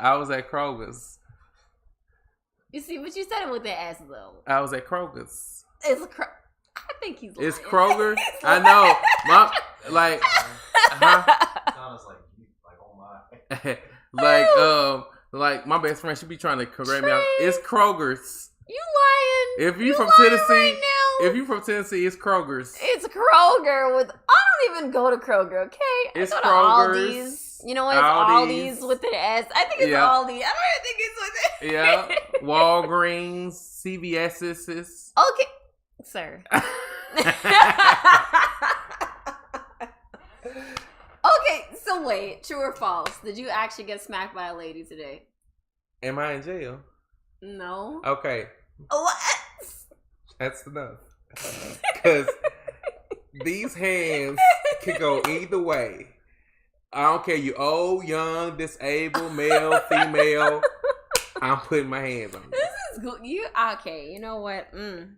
I was at Kroger's. You see, but you said it with the ass though. I was at Kroger's. I think he's lying. It's Kroger. He's I lying. know. Like, Sounds like you, like, oh my. like my best friend, she be trying to correct me out. It's Kroger's. You lying? If you from lying Tennessee, right now? if you from Tennessee, it's Kroger's. It's Kroger with. I don't even go to Kroger. Okay, It's I go to Kroger's, Aldi's. You know what? It's Aldi's. Aldi's with an S. I think it's Yeah. Aldi. I don't even think it's with it. Yeah, Walgreens, CVS's. Okay, sir. Okay, so wait, true or false? Did you actually get smacked by a lady today? Am I in jail? No. Okay, What? that's enough. Because these hands can go either way. I don't care you old, young, disabled, male, female. I'm putting my hands on you. This is good. You okay? You know what?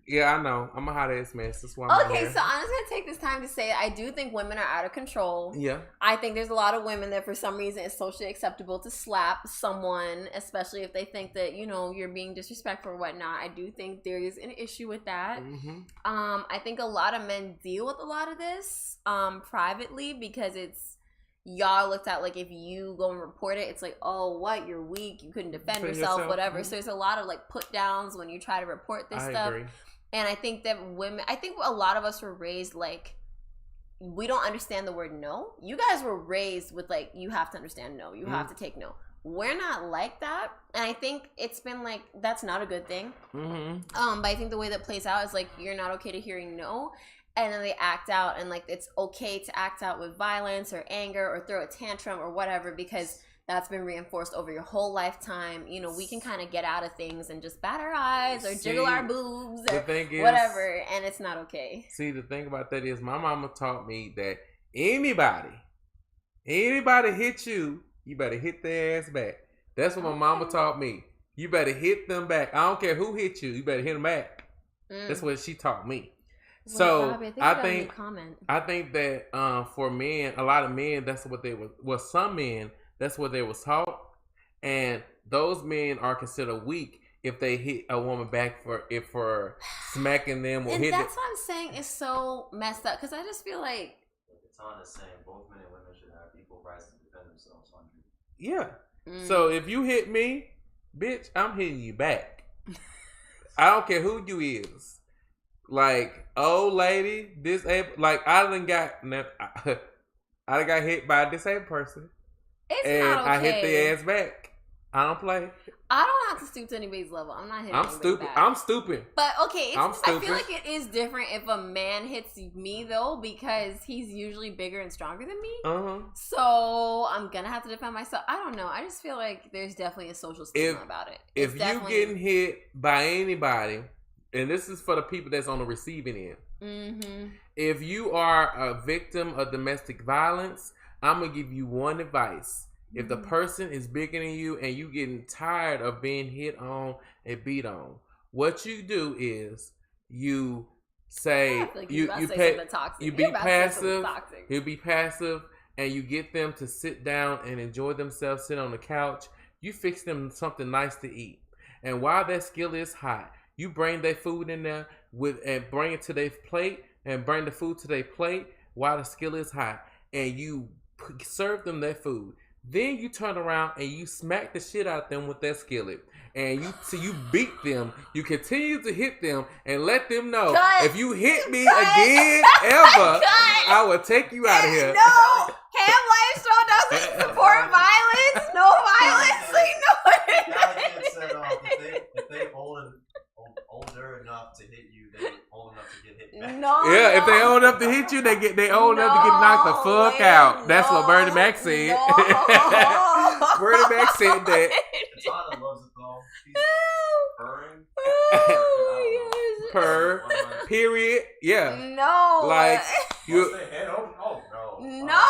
Yeah, I know. I'm a hot ass mess. That's why I'm Okay, here. so I'm just gonna take this time to say I do think women are out of control. Yeah. I think there's a lot of women that for some reason it's socially acceptable to slap someone, especially if they think that, you know, you're being disrespectful or whatnot. I do think there is an issue with that. Mm-hmm. I think a lot of men deal with a lot of this privately because it's y'all looked at like if you go and report it, it's like, oh, what, you're weak, you couldn't defend Defend yourself, yourself. whatever. Mhm. So there's a lot of like put downs when you try to report this I stuff. agree. And I think that I think a lot of us were raised like we don't understand the word no. You guys were raised with like you have to understand no, you have to take no. We're not like that, and I think it's been like that's not a good thing. Mm-hmm. But I think the way that plays out is like you're not okay to hearing no, and then they act out, and like it's okay to act out with violence or anger or throw a tantrum or whatever because that's been reinforced over your whole lifetime. You know, we can kind of get out of things and just bat our eyes or jiggle our boobs The or thing is, whatever, and it's not okay. See, the thing about that is my mama taught me that anybody hit you, you better hit their ass back. That's what my mama taught me. You better hit them back. I don't care who hit you, you better hit them back. That's what she taught me. Wait, So Bobby, I you think got a comment. I think that for men, a lot of men, that's what they were. Well, some men, that's what they was taught, and those men are considered weak if they hit a woman back for smacking them or And hitting. that's what I'm saying is so messed up because I just feel like It's on the same. Both men and women should have equal rights to defend themselves. Yeah. So if you hit me, bitch, I'm hitting you back. I don't care who you is. Like, old lady, disabled. Like, I done got hit by a disabled person. it's And not okay. I hit their ass back. I don't play. I don't have to stoop to anybody's level. I'm not hitting I'm anybody stupid. back. I'm stupid. But okay, I'm I stupid. feel like it is different if a man hits me though because he's usually bigger and stronger than me. Uh-huh. So I'm gonna have to defend myself. I don't know. I just feel like there's definitely a social stigma about it. If It's you definitely- getting hit by anybody, and this is for the people that's on the receiving end. Mm-hmm. If you are a victim of domestic violence, I'm gonna give you one advice. If the person is bigger than you and you getting tired of being hit on and beat on, what you do is you say I feel like you about to say pay, something toxic. you You're be about to say something passive. toxic. You be passive, and you get them to sit down and enjoy themselves, sit on the couch. You fix them something nice to eat, and while that skillet is hot, you bring their food in there and bring it to their plate and bring the food to their plate while the skillet is hot, and you serve them their food. Then you turn around and you smack the shit out of them with that skillet. And you beat them. You continue to hit them and let them know Cut. if you hit me Cut. again ever, Cut. I will take you out of here. No, Ham Lifestyle doesn't support violence. No violence. Like If they older enough to hit you, they old enough to get hit back. no. Yeah, if they old enough to hit you, they old enough to get knocked the fuck out. That's what Bernie Mac said. No. Bernie Mac said that. Katana loves it though. She's purring. Oh, yes. Per period. Yeah. No. Like you Once they head over, oh no. No.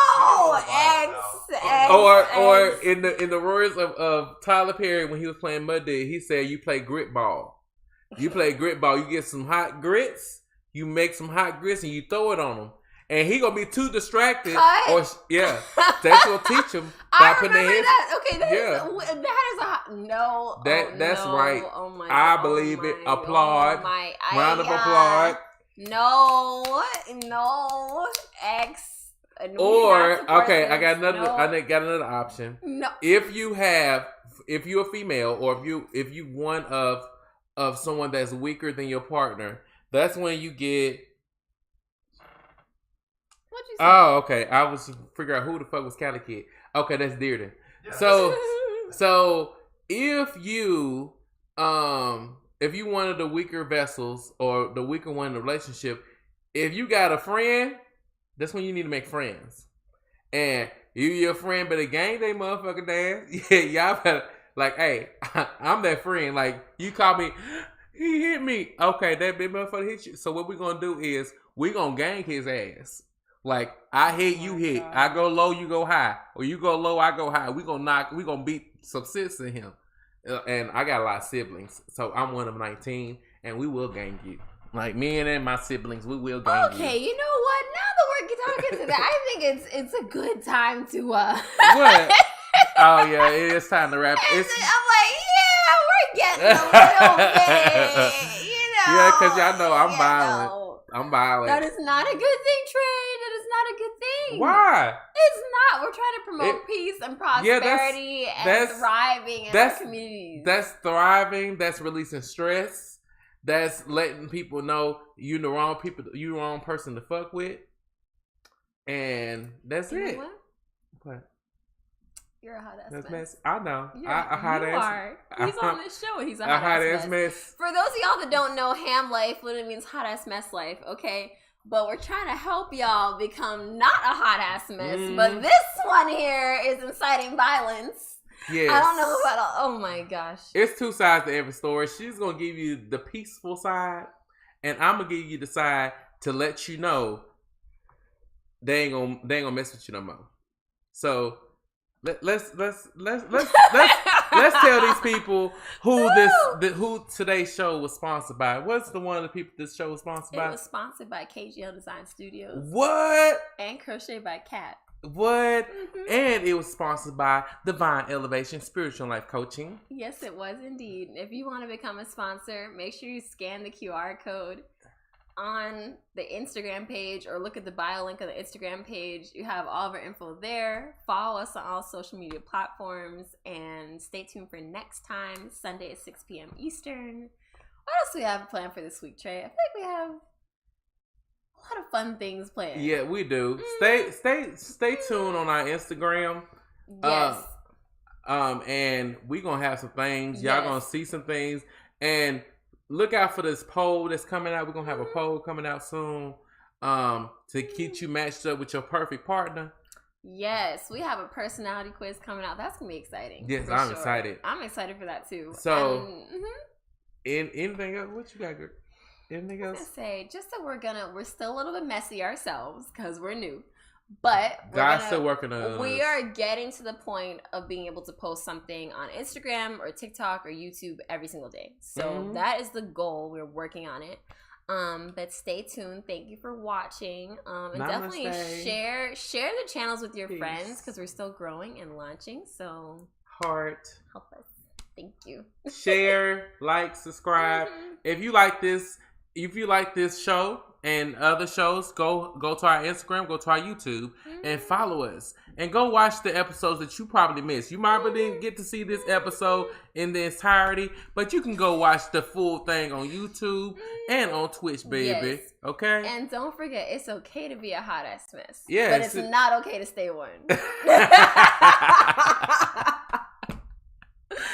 or in the words of Tyler Perry when he was playing Mud Dig, he said you play grit ball. You play grit ball. You get some hot grits. You make some hot grits and you throw it on them. and he gonna be too distracted. Cut. Or that's gonna teach him by I putting remember their heads. that. Okay, that Yeah. is a no. That's no. right. Oh my. I God. believe Oh it. my. Applaud. Oh my. Round of applause. No. X. We do Or not support okay, this. I got another. No. I got another option. No. If you're a female, or if you one of someone that's weaker than your partner, that's when you get. What'd you say? Oh, okay. I was figuring out who the fuck was Cali Kid. Okay, that's Dearden. Yeah. So if you one of the weaker vessels or the weaker one in the relationship, if you got a friend, that's when you need to make friends. And your friend better gang they motherfucking ass. Yeah, y'all better like, hey, I'm that friend. Like, you call me, he hit me. Okay, that big motherfucker hit you. So what we gonna do is we gonna gang his ass. Like, I hit, you hit. God. I go low, you go high. Or you go low, I go high. We gonna beat some sense in him. And I got a lot of siblings. So I'm one of 19, and we will gang you. Like, me and my siblings, we will gang you. Okay, you know what? Now that we're talking to that, I think it's a good time to What? Oh, yeah, it is time to wrap. I'm like, yeah, we're getting a little bit, Yeah, 'cause y'all know I'm you violent. know. I'm violent. That is not a good thing, Trey. That is not a good thing. Why? It's not. We're trying to promote peace and prosperity and thriving in our communities. That's thriving. That's releasing stress. That's letting people know you the wrong person to fuck with. And that's You know it. what? You're a hot ass That's mess. I know. You A hot ass. are. He's on this show. He's a hot, ass mess. For those of y'all that don't know, ham life literally means hot ass mess life, okay? But we're trying to help y'all become not a hot ass mess. But this one here is inciting violence. Yes. I don't know about oh my gosh. It's two sides to every story. She's gonna give you the peaceful side, and I'm gonna give you the side to let you know they ain't gonna mess with you no more. So let's tell these people who today's show was sponsored by. What's the one of the people this show was sponsored by? It was sponsored by KGL Design Studios. What? And Crochet by Cat. What? Mm-hmm. And it was sponsored by Divine Elevation Spiritual Life Coaching. Yes, it was indeed. If you want to become a sponsor, make sure you scan the QR code on the Instagram page or look at the bio link on the Instagram page. You have all of our info there. Follow us on all social media platforms and stay tuned for next time, Sunday at 6 p.m. Eastern. What else do we have planned for this week, Trey? I feel like we have a lot of fun things planned. Yeah, we do. Stay tuned on our Instagram. Yes. And we gonna have some things. Y'all Yes. gonna see some things. And look out for this poll that's coming out. We're gonna have a poll coming out soon. To get you matched up with your perfect partner. Yes, we have a personality quiz coming out. That's gonna be exciting. Yes, for I'm sure. excited. I'm excited for that too. So, mhm. anything else? What you got, girl? Anything I was else? gonna say just that we're still a little bit messy ourselves because we're new, but God's still working on us. we are getting to the point of being able to post something on Instagram or TikTok or YouTube every single day. So that is the goal. We're working on it. But stay tuned. Thank you for watching. And definitely Namaste. share the channels with your Peace. friends because we're still growing and launching. So Heart. help us. Thank you. Share, like, subscribe. Mhm. If you like this show and other shows, go to our Instagram, go to our YouTube, and follow us. And go watch the episodes that you probably missed. You might didn't get to see this episode in the entirety, but you can go watch the full thing on YouTube and on Twitch, baby. Yes. Okay? And don't forget, it's okay to be a hot ass mess. Yes. But it's not okay to stay one.